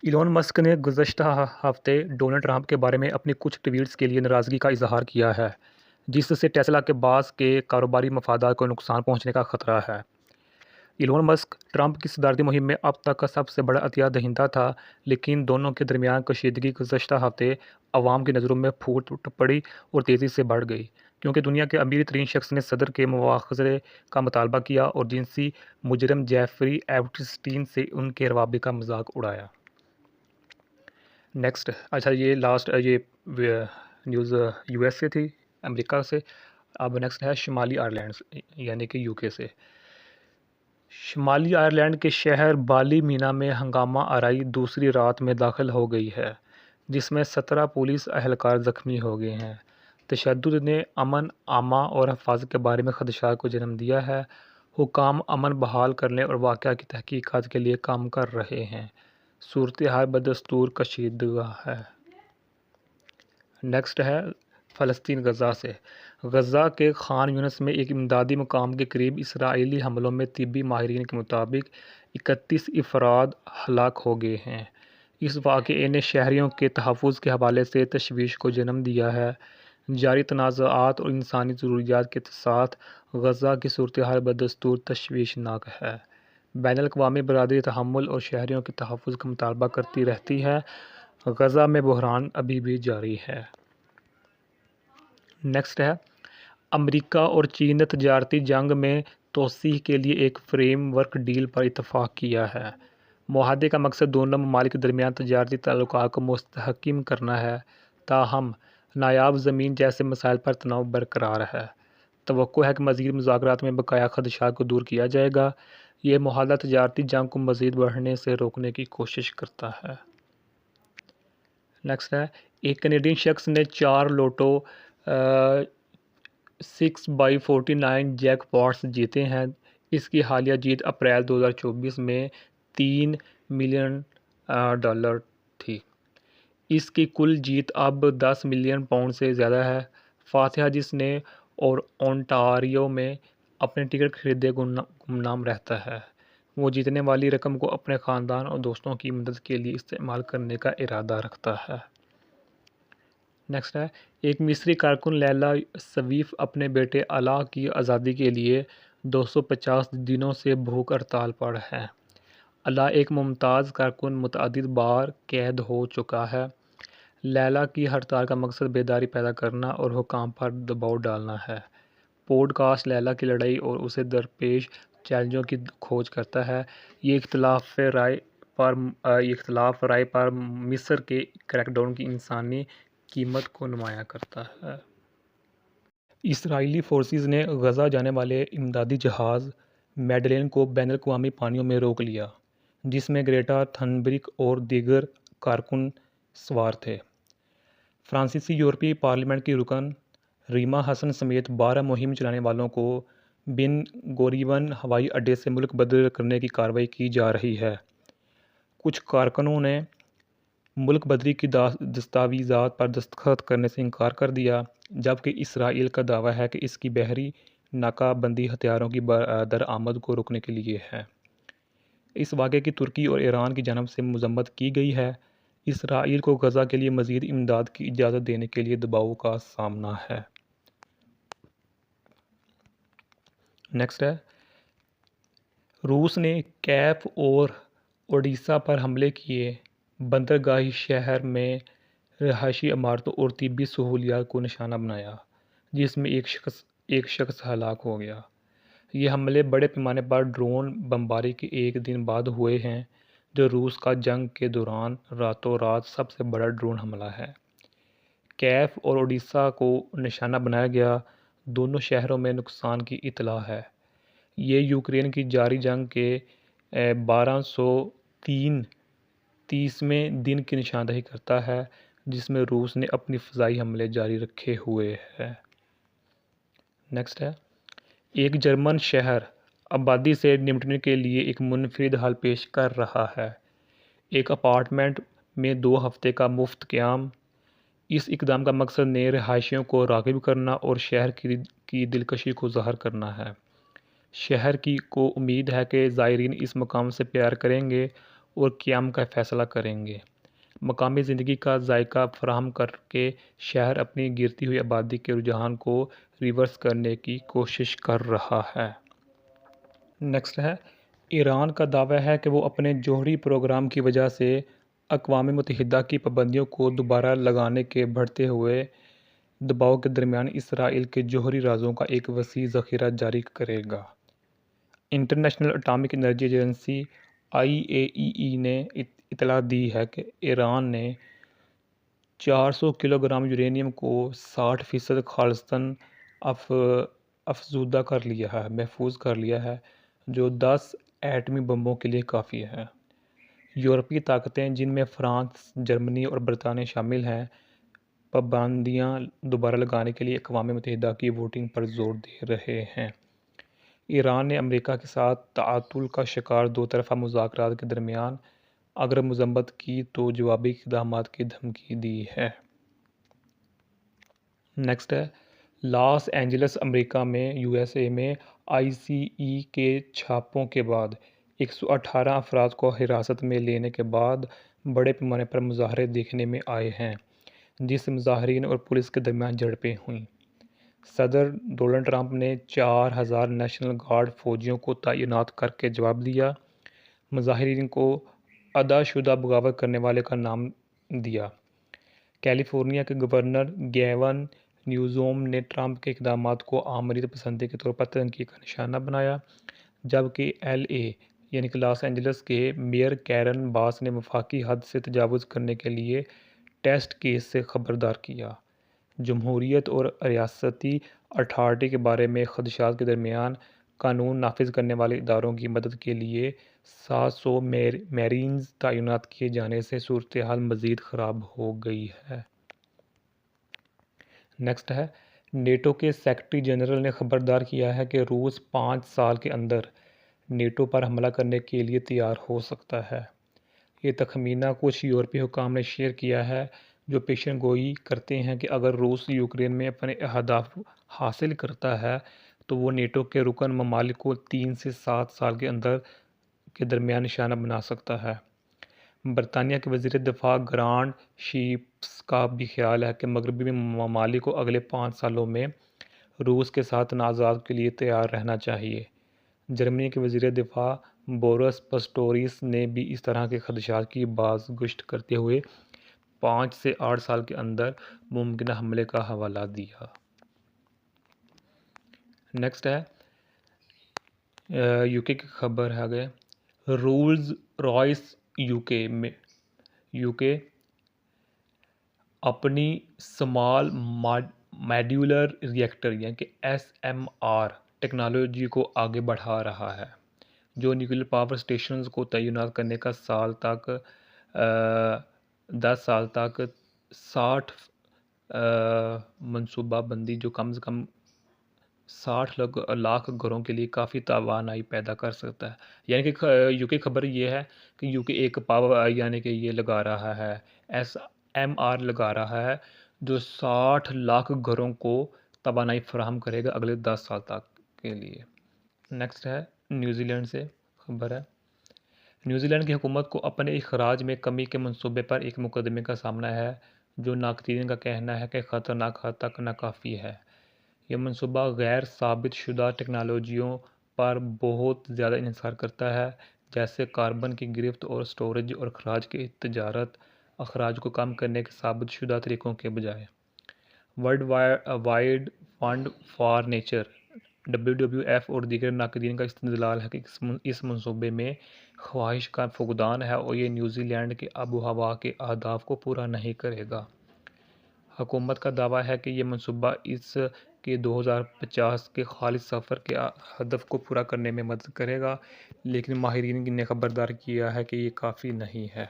Elon Musk نے گزشتہ ہفتے ڈونلڈ ٹرمپ کے بارے میں اپنی کچھ ٹویٹس کے لیے ناراضگی کا اظہار کیا ہے، جس سے ٹیسلا کے بعض کے کاروباری مفادات کو نقصان پہنچنے کا خطرہ ہے۔ ایلون مسک ٹرمپ کی صدارتی مہم میں اب تک کا سب سے بڑا عطیہ دہندہ تھا، لیکن دونوں کے درمیان کشیدگی گزشتہ ہفتے عوام کی نظروں میں پھوٹ پڑی اور تیزی سے بڑھ گئی، کیونکہ دنیا کے امیر ترین شخص نے صدر کے مواخذے کا مطالبہ کیا اور جنسی مجرم جیفری ایپسٹین سے ان کے روابط کا مذاق اڑایا۔ نیکسٹ، اچھا یہ نیوز یو ایس سے تھی، امریکہ سے۔ اب نیکسٹ ہے شمالی آئرلینڈ یعنی کہ یو کے سے۔ شمالی آئرلینڈ کے شہر بالی مینا میں ہنگامہ آرائی دوسری رات میں داخل ہو گئی ہے، جس میں 17 پولیس اہلکار زخمی ہو گئے ہیں۔ تشدد نے امن عامہ اور حفاظت کے بارے میں خدشات کو جنم دیا ہے۔ حکام امن بحال کرنے اور واقعہ کی تحقیقات کے لیے کام کر رہے ہیں۔ صورتحال بدستور کشیدہ ہے۔ نیکسٹ ہے فلسطین غزہ سے۔ غزہ کے خان یونس میں ایک امدادی مقام کے قریب اسرائیلی حملوں میں طبی ماہرین کے مطابق 31 افراد ہلاک ہو گئے ہیں۔ اس واقعے نے شہریوں کے تحفظ کے حوالے سے تشویش کو جنم دیا ہے۔ جاری تنازعات اور انسانی ضروریات کے ساتھ غزہ کی صورتحال بدستور تشویشناک ہے۔ بین الاقوامی برادری تحمل اور شہریوں کے تحفظ کا مطالبہ کرتی رہتی ہے۔ غزہ میں بحران ابھی بھی جاری ہے۔ نیکسٹ ہے امریکہ اور چین نے تجارتی جنگ میں توسیع کے لیے ایک فریم ورک ڈیل پر اتفاق کیا ہے۔ معاہدے کا مقصد دونوں ممالک کے درمیان تجارتی تعلقات کو مستحکم کرنا ہے، تاہم نایاب زمین جیسے مسائل پر تناؤ برقرار ہے۔ توقع ہے کہ مزید مذاکرات میں بقایا خدشات کو دور کیا جائے گا۔ یہ معاہدہ تجارتی جنگ کو مزید بڑھنے سے روکنے کی کوشش کرتا ہے۔ نیکسٹ ہے ایک کینیڈین شخص نے 4 لوٹو 6x49 جیک پاٹس جیتے ہیں۔ اس کی حالیہ جیت اپریل 2024 میں $3 ملین تھی۔ اس کی کل جیت اب $10 ملین سے زیادہ ہے۔ فاتحہ، جس نے اور اونٹاریو میں اپنے ٹکٹ خریدے، گمنام رہتا ہے۔ وہ جیتنے والی رقم کو اپنے خاندان اور دوستوں کی مدد کے لیے استعمال کرنے کا ارادہ رکھتا ہے۔ نیکسٹ ہے ایک مصری کارکن لیلا سویف اپنے بیٹے علا کی آزادی کے لیے 250 دنوں سے بھوک ہڑتال پر ہے۔ علا ایک ممتاز کارکن متعدد بار قید ہو چکا ہے۔ لیلا کی ہڑتال کا مقصد بیداری پیدا کرنا اور حکام پر دباؤ ڈالنا ہے۔ پوڈ کاسٹ لیلا کی لڑائی اور اسے درپیش چیلنجوں کی کھوج کرتا ہے۔ یہ اختلاف رائے پر مصر کے کریک ڈاؤن کی انسانی قیمت کو نمایاں کرتا ہے۔ اسرائیلی فورسز نے غزہ جانے والے امدادی جہاز میڈلین کو بین الاقوامی پانیوں میں روک لیا، جس میں گریٹا تھنبرگ اور دیگر کارکن سوار تھے۔ فرانسیسی یورپی پارلیمنٹ کی رکن ریما حسن سمیت 12 مہم چلانے والوں کو بن گوریون ہوائی اڈے سے ملک بدر کرنے کی کارروائی کی جا رہی ہے۔ کچھ کارکنوں نے ملک بدری کی دستاویزات پر دستخط کرنے سے انکار کر دیا، جبکہ اسرائیل کا دعویٰ ہے کہ اس کی بحری ناکہ بندی ہتھیاروں کی درآمد کو روکنے کے لیے ہے۔ اس واقعے کی ترکی اور ایران کی جانب سے مذمت کی گئی ہے۔ اسرائیل کو غزہ کے لیے مزید امداد کی اجازت دینے کے لیے دباؤ کا سامنا ہے۔ نیکسٹ ہے روس نے کیف اور اوڈیسا پر حملے کیے، بندرگاہی شہر میں رہائشی عمارتوں اور طبی سہولیات کو نشانہ بنایا، جس میں ایک شخص ہلاک ہو گیا۔ یہ حملے بڑے پیمانے پر ڈرون بمباری کے ایک دن بعد ہوئے ہیں، جو روس کا جنگ کے دوران راتوں رات سب سے بڑا ڈرون حملہ ہے۔ کیف اور اوڈیسا کو نشانہ بنایا گیا، دونوں شہروں میں نقصان کی اطلاع ہے۔ یہ یوکرین کی جاری جنگ کے 1233ویں دن کی نشاندہی کرتا ہے، جس میں روس نے اپنی فضائی حملے جاری رکھے ہوئے ہے۔ نیکسٹ ہے ایک جرمن شہر آبادی سے نمٹنے کے لیے ایک منفرد حل پیش کر رہا ہے، ایک اپارٹمنٹ میں 2 ہفتے کا مفت قیام۔ اس اقدام کا مقصد نئے رہائشیوں کو راغب کرنا اور شہر کی دلکشی کو ظاہر کرنا ہے۔ شہر کو امید ہے کہ زائرین اس مقام سے پیار کریں گے اور قیام کا فیصلہ کریں گے۔ مقامی زندگی کا ذائقہ فراہم کر کے شہر اپنی گرتی ہوئی آبادی کے رجحان کو ریورس کرنے کی کوشش کر رہا ہے۔ نیکسٹ ہے، ایران کا دعویٰ ہے کہ وہ اپنے جوہری پروگرام کی وجہ سے اقوام متحدہ کی پابندیوں کو دوبارہ لگانے کے بڑھتے ہوئے دباؤ کے درمیان اسرائیل کے جوہری رازوں کا ایک وسیع ذخیرہ جاری کرے گا۔ International atomic energy agency IAEA نے اطلاع دی ہے کہ ایران نے 400 کلو گرام یورینیم کو 60% خالصتاً افزودہ کر لیا ہے، محفوظ کر لیا ہے، جو 10 ایٹمی بموں کے لیے کافی ہے۔ یورپی طاقتیں، جن میں فرانس، جرمنی اور برطانیہ شامل ہیں، پابندیاں دوبارہ لگانے کے لیے اقوام متحدہ کی ووٹنگ پر زور دے رہے ہیں۔ ایران نے امریکہ کے ساتھ تعطل کا شکار دو طرفہ مذاکرات کے درمیان اگر مذمت کی تو جوابی اقدامات کی دھمکی دی ہے۔ نیکسٹ ہے، لاس اینجلس امریکہ میں USA میں ICE کے چھاپوں کے بعد 118 افراد کو حراست میں لینے کے بعد بڑے پیمانے پر مظاہرے دیکھنے میں آئے ہیں، جس سے مظاہرین اور پولیس کے درمیان جھڑپیں ہوئیں۔ صدر ڈونلڈ ٹرمپ نے 4000 نیشنل گارڈ فوجیوں کو تعینات کر کے جواب دیا، مظاہرین کو ادا شدہ بغاوت کرنے والے کا نام دیا۔ کیلیفورنیا کے گورنر گیون نیوزوم نے ٹرمپ کے اقدامات کو آمریت پسندی کے طور پر تنقید کا نشانہ بنایا، جبکہ LA یعنی کہ لاس اینجلس کے میئر کیرن باس نے وفاقی حد سے تجاوز کرنے کے لیے ٹیسٹ کیس سے خبردار کیا۔ جمہوریت اور ریاستی اتھارٹی کے بارے میں خدشات کے درمیان قانون نافذ کرنے والے اداروں کی مدد کے لیے 700 میرینز تعینات کیے جانے سے صورتحال مزید خراب ہو گئی ہے۔ نیکسٹ ہے، نیٹو کے سیکرٹری جنرل نے خبردار کیا ہے کہ روس 5 سال کے اندر نیٹو پر حملہ کرنے کے لیے تیار ہو سکتا ہے۔ یہ تخمینہ کچھ یورپی حکام نے شیئر کیا ہے، جو پیشن گوئی کرتے ہیں کہ اگر روس یوکرین میں اپنے اہداف حاصل کرتا ہے تو وہ نیٹو کے رکن ممالک کو 3 سے 7 سال کے اندر کے درمیان نشانہ بنا سکتا ہے۔ برطانیہ کے وزیر دفاع گرانٹ شیپس کا بھی خیال ہے کہ مغربی ممالک کو اگلے 5 سالوں میں روس کے ساتھ تنازعات کے لیے تیار رہنا چاہیے۔ جرمنی کے وزیر دفاع بورس پسٹوریس نے بھی اس طرح کے خدشات کی بازگشت کرتے ہوئے 5 سے 8 سال کے اندر ممکنہ حملے کا حوالہ دیا۔ نیکسٹ ہے، UK کی خبر ہے آگے، رولز رائس UK اپنی سمال ماڈیولر ریئیکٹر یعنی کہ SMR ٹیکنالوجی کو آگے بڑھا رہا ہے، جو نیوکلیئر پاور اسٹیشنز کو تعینات کرنے کا 10 سال تک 60 منصوبہ بندی، جو کم سے کم 60 لاکھ گھروں کے لیے کافی توانائی پیدا کر سکتا ہے۔ یعنی کہ UK خبر یہ ہے کہ UK ایک پاور یعنی کہ یہ لگا رہا ہے، SMR لگا رہا ہے، جو 60 لاکھ گھروں کو توانائی فراہم کرے گا اگلے 10 سال تک کے لیے۔ نیکسٹ ہے، نیوزی لینڈ سے خبر ہے، نیوزی لینڈ کی حکومت کو اپنے اخراج میں کمی کے منصوبے پر ایک مقدمے کا سامنا ہے، جو ناقدین کا کہنا ہے کہ خطرناک حد تک ناکافی ہے۔ یہ منصوبہ غیر ثابت شدہ ٹیکنالوجیوں پر بہت زیادہ انحصار کرتا ہے، جیسے کاربن کی گرفت اور اسٹوریج اور اخراج کے تجارت اخراج کو کم کرنے کے ثابت شدہ طریقوں کے بجائے۔ World wide fund for nature WWF اور دیگر ناقدین کا استدلال ہے کہ اس منصوبے میں خواہش کا فقدان ہے اور یہ نیوزی لینڈ کے آب و ہوا کے اہداف کو پورا نہیں کرے گا۔ حکومت کا دعویٰ ہے کہ یہ منصوبہ اس کے 2050 کے خالص صفر کے ہدف کو پورا کرنے میں مدد کرے گا، لیکن ماہرین نے خبردار کیا ہے کہ یہ کافی نہیں ہے۔